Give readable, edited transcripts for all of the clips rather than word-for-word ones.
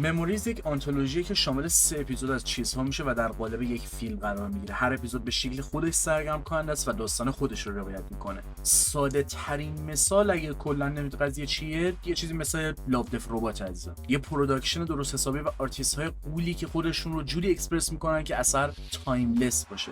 مموریز یک آنتولوژی که شامل 3 اپیزود از چیزها میشه و در قالب یک فیلم قرار میگیره. هر اپیزود به شکل خودش سرگرم کننده است و داستان خودش رو روایت میکنه. ساده ترین مثال اگه کلا نمیدونید قضیه چیه، یه چیزی مثل لاو دف ربات عزیزم، یه پروداکشن درست حسابی و آرتیست های قولی که خودشون رو جوری اکسپرس میکنن که اثر تایملس باشه.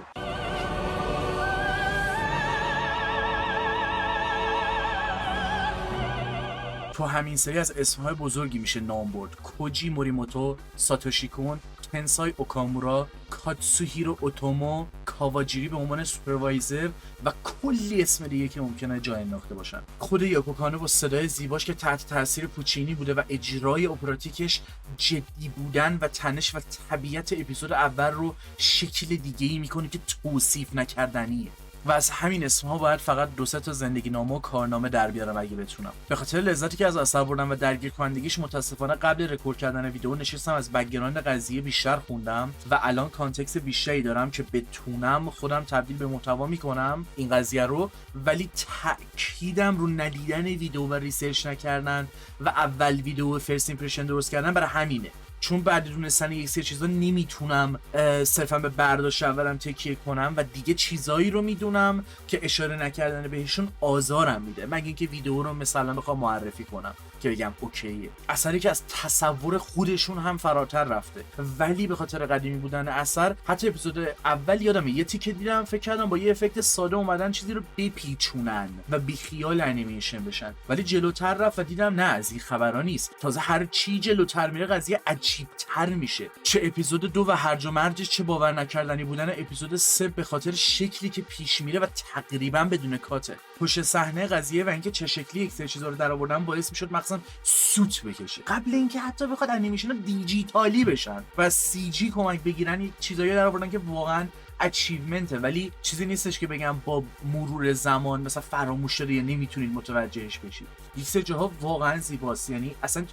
تو همین سری از اسمهای بزرگی میشه نام برد: کوجی موریموتو، ساتوشی کون، تنسای اوکامورا، کاتسوهیرو اوتومو، کاواجیری به عنوان سوپروایزر و کلی اسم دیگه که ممکنه جای انداخته باشن. خود یوکو کانو با صدای زیباش که تحت تاثیر پوچینی بوده و اجرای اپراتیکش جدی بودن و تنش و طبیعت اپیزود اول رو شکل دیگه‌ای میکنه که توصیف نکردنیه. و از همین اسمها باید فقط 2-3 تا زندگی نامه و کارنامه در بیارم اگه بتونم. به خاطر لذتی که از اثر بردم و درگیر کنندگیش متاسفانه قبل رکورد کردن ویدیو نشستم از بک‌گراند قضیه بیشتر خوندم و الان کانتکست بیشتری دارم که بتونم خودم تبدیل به محتوا میکنم این قضیه رو، ولی تأکیدم رو ندیدن ویدیو و ریسرچ نکردن و اول ویدیو فرست ایمپرشن درست کردن برای همینه. چون بعد دونستن یک سری چیزا نمیتونم صرفا به برداشت اولم تکیه کنم و دیگه چیزایی رو میدونم که اشاره نکردن بهشون آزارم میده، مگه اینکه ویدیو رو مثلا بخوام معرفی کنم که بگم اوکیه. اثری که از تصور خودشون هم فراتر رفته، ولی به خاطر قدیمی بودن اثر حتی اپیزود اول یادمه یه تیکه دیدم فکر کردم با یه افکت ساده اومدن چیزی رو بپیچونن و بیخیال انیمیشن بشن، ولی جلوتر رفت و دیدم نه، از این خبرا نیست. تازه هر چی جلوتر میره قضیه عجیب‌تر میشه. چه اپیزود 2 و هرج و مرجش چه باور نکردنی بودن اپیزود 3 به خاطر شکلی که پیش میره و تقریبا بدون کاته. پشت صحنه قضیه و اینکه چه شکلی یک سری چیزا رو درآوردن باعث میشد مثلا سوت بکشه قبل اینکه حتی بخواد انیمیشن دیجیتالی بشن و سی جی کمک بگیرن. یک چیزایی درآوردن که واقعا اچیومنته، ولی چیزی نیستش که بگم با مرور زمان مثلا فراموش شده یا نمیتونید متوجهش بشید. یک سری جاها واقعا زیباست، یعنی اصلا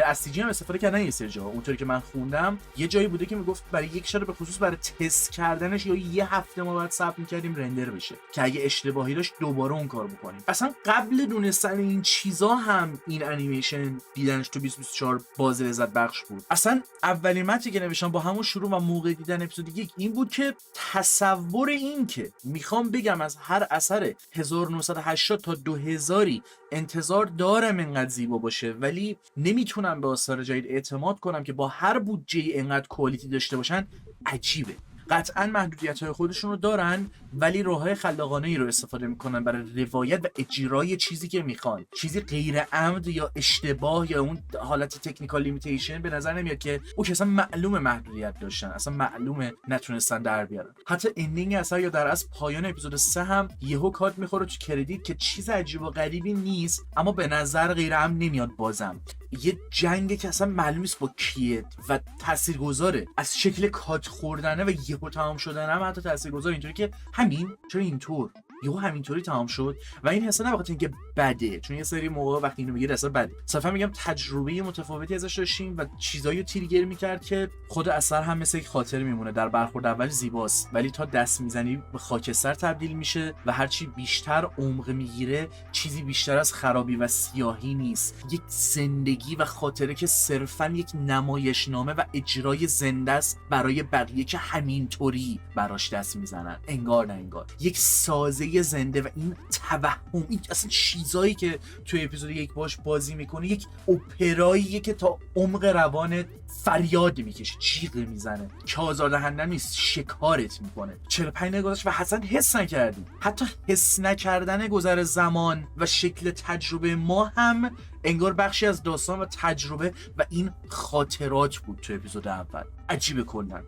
از سی جی هم استفاده کردن یه سری جاها. اونطوری که من خوندم یه جایی بوده که میگفت برای یک شات به خصوص برای تست کردنش یا یه هفته ما باید صبر می‌کردیم رندر بشه که اگه اشتباهی داشت دوباره اون کار بکنیم. اصلا قبل دونستن این چیزا هم این انیمیشن دیدنش تو 2024 باز لذت بخش بود. اصلا اولین متنی که نوشتم با همون شروع و موقع دیدن اپیزود 1 این بود که تصور این که میخوام بگم از هر اثر 1980 تا 2000 انتظار دارم اینقدر زیبا باشه، ولی نمیتونم به آثار جدید اعتماد کنم که با هر بودجه اینقدر کوالیتی داشته باشن. عجیبه. قطعا محدودیت‌های خودشون رو دارن، ولی راه‌های خلاقانه‌ای رو استفاده میکنن برای روایت و اجرای چیزی که میخوان. چیزی غیر عمد یا اشتباه یا اون حالت تکنیکال لیمیتیشن به نظر نمیاد که او که اصلا معلومه محدودیت داشتن، اصلا معلومه نتونستن در بیارن. حتی اندینگ اثر یا در از پایان اپیزود 3 هم یهو کارت میخوره تو کردیت که چیز عجیب و غریبی نیست، اما به نظر غیر عمد نمیاد. بازم یه جنگی که اصلا معلوم نیست با کیه و تاثیرگذاره، از شکل کات خوردنه و یهو تمام شدن هم حتی تاثیرگذاره، اینطوری که همین چرا اینطور یهو همینطوری تمام شد. و این حسن نه بخاطر اینکه بده، چون یه سری موقع وقتی اینو میگه اصلا بده، صرفا میگم تجربه متفاوتی ازش داشتیم و چیزایی رو تریگر میکرد که خود اثر هم مثل یک خاطر میمونه. در برخورد اول زیباست، ولی تا دست میزنی به خاکستر تبدیل میشه و هرچی بیشتر عمق میگیره چیزی بیشتر از خرابی و سیاهی نیست، یک زندگی و خاطره که صرفا یک نمایشنامه و اجرای زنده است برای بقیه که همینطوری براش دست میزنن، انگار نه انگار. یک سازه زنده و این توهم، این اصلا چیزایی که توی اپیزود 1 باش بازی میکنه یک اپراییه که تا عمق روان فریاد میکشه، جیغ میزنه که آزاردهنده نیست، شکارت میکنه. 45 دقیقه گذشت و حسن حس نکردی. حتی حس نکردن گذر زمان و شکل تجربه ما هم انگار بخشی از داستان و تجربه و این خاطرات بود تو اپیزود اول. عجیبه کلا.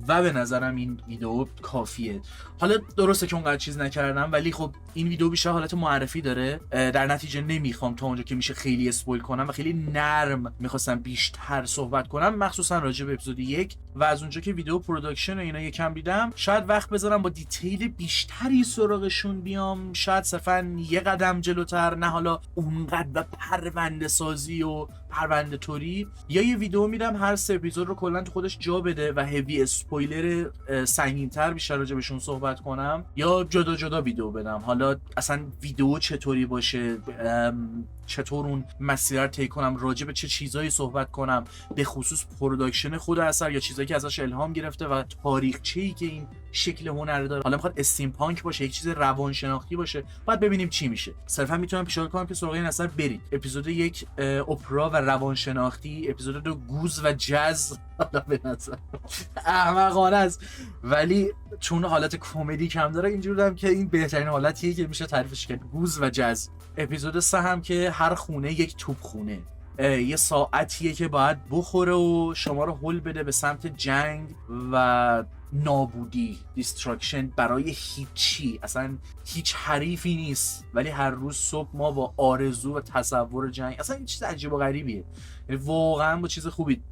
و به نظرم این ویدیو کافیه. حالا درسته که اونقدر چیز نکردم، ولی خب این ویدیو بیشتر حالت معرفی داره. در نتیجه نمیخوام تا اونجا که میشه خیلی اسپویل کنم و خیلی نرم میخواستم بیشتر صحبت کنم، مخصوصا راجع به اپیزود 1. و از اونجا که ویدیو پروداکشن و اینا یکم دیدم، شاید وقت بذارم با دیتیل بیشتری سراغشون بیام، شاید صرفا یه قدم جلوتر، نه حالا اونقدر و خنده سازی و پرونده توری، یا یه ویدیو میدم هر 3 اپیزود رو کلا تو خودش جا بده و هوی اسپویلر سنگین‌تر بیشتر راجع بهشون صحبت کنم، یا جدا جدا ویدیو بدم. حالا اصلا ویدیو چطوری باشه، چطور اون مسیر رو طی کنم، راجع به چه چیزایی صحبت کنم، به خصوص پروداکشن خود اثر یا چیزایی که ازش الهام گرفته و تاریخچه‌ای که این شکل هنر داره. حالا میخواد استیم پانک باشه، یک چیز روانشناختی باشه، بعد ببینیم چی میشه. صرفا میتونم پیشنهاد کنم که سراغ این اثر برید. اپیزود 1 اپرا و روانشناختی، اپیزود 2 گوز و جاز. حالا به نظر احمقانه است ولی چون حالت کمدی کم داره اینجوری دارم که این بهترین حالتیه که میشه تعریفش کرد، گوز و جاز. اپیزود 3 هم که هر خونه یک توپ خونه، یه ساعتیه که باید بخوره و شما رو هل بده به سمت جنگ و نابودی، دیستراکشن برای هیچی، اصلا هیچ حریفی نیست، ولی هر روز صبح ما با آرزو و تصور جنگ، اصلا این چیز عجیب و غریبیه. یعنی واقعا با چیز خوبی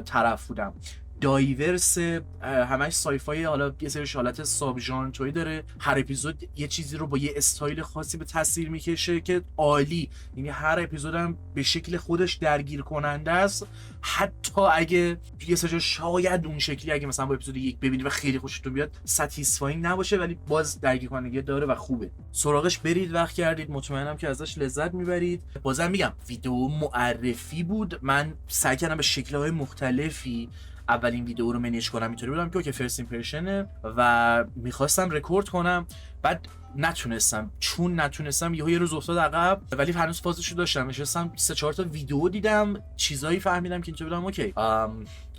طرف بودم. دایورس، همش سایفای، حالا یه سریش حالت ساب ژانر توی داره، هر اپیزود یه چیزی رو با یه استایل خاصی به تصویر میکشه که عالی. یعنی هر اپیزود هم به شکل خودش درگیر کننده است، حتی اگه یه سری شاید اون شکلی اگه مثلا با اپیزود 1 ببینید و خیلی خوشتون بیاد ساتیسفاینگ نباشه، ولی باز درگیر کننده داره و خوبه. سراغش برید، وقت کردید، مطمئنم که ازش لذت میبرید. بازم میگم ویدیو معرفی بود، من سعی کردم به شکل‌های مختلفی اولین ویدیو رو منیج کنم. اینطوری بودم که اوکی فرست ایمپرشنه و میخواستم رکورد کنم، بعد چون نتونستم یه روز افتاد عقب، ولی هنوز فازشو داشتم. نشستم 3-4 تا ویدیو دیدم، چیزایی فهمیدم که اینطوری بودم اوکی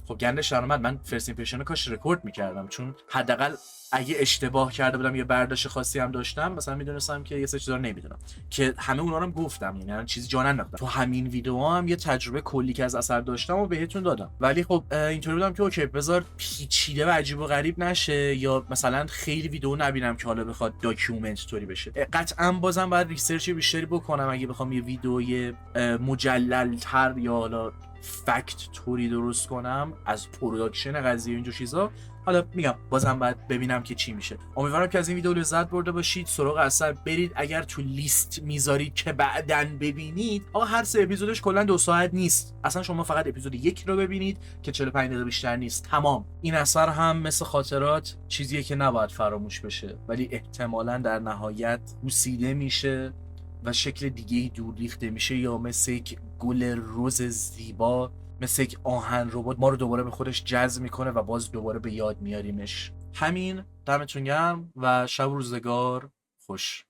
خب گندش در اومد، من فرست ایمپرشن رو کاش رکورد میکردم، چون حداقل اگه اشتباه کرده بودم یه برداشت خاصی هم داشتم، مثلا میدونستم که یه سری چیزا رو نمیدونم که همه اونا رو هم گفتم، یعنی چیزی جا ننداختم. تو همین ویدیو هم یه تجربه کلی که از اثر داشتم و بهتون دادم، ولی خب اینطوری بودم که اوکی بذار پیچیده و عجیب و غریب نشه، یا مثلا خیلی ویدیو نبینم که حالا بخواد داکیومنت توری بشه. قطعا بازم باید ریسرچ بیشتری بکنم اگه بخوام یه ویدیوی مجلل‌تر یا حالا فکت توری درست کنم از پروداکشن قضیه اینجور چیزا. حالا میگم بازم باید ببینم که چی میشه. امیدوارم که از این ویدیو لذت برده باشید. سراغ اثر برید، اگر تو لیست میذارید که بعدن ببینید، آقا هر 3 اپیزودش کلا 2 ساعت نیست، اصلا شما فقط اپیزود 1 رو ببینید که 45 دقیقه بیشتر نیست، تمام. این اثر هم مثل خاطرات چیزیه که نباید فراموش بشه، ولی احتمالاً در نهایت بوسیده میشه و شکل دیگه‌ای دور ریخته میشه، یا مثل یک گل رز زیبا، مثل یک آهن ربات ما رو دوباره به خودش جذب میکنه و باز دوباره به یاد میاریمش. همین، دمتون گرم و شب و روزگار خوش.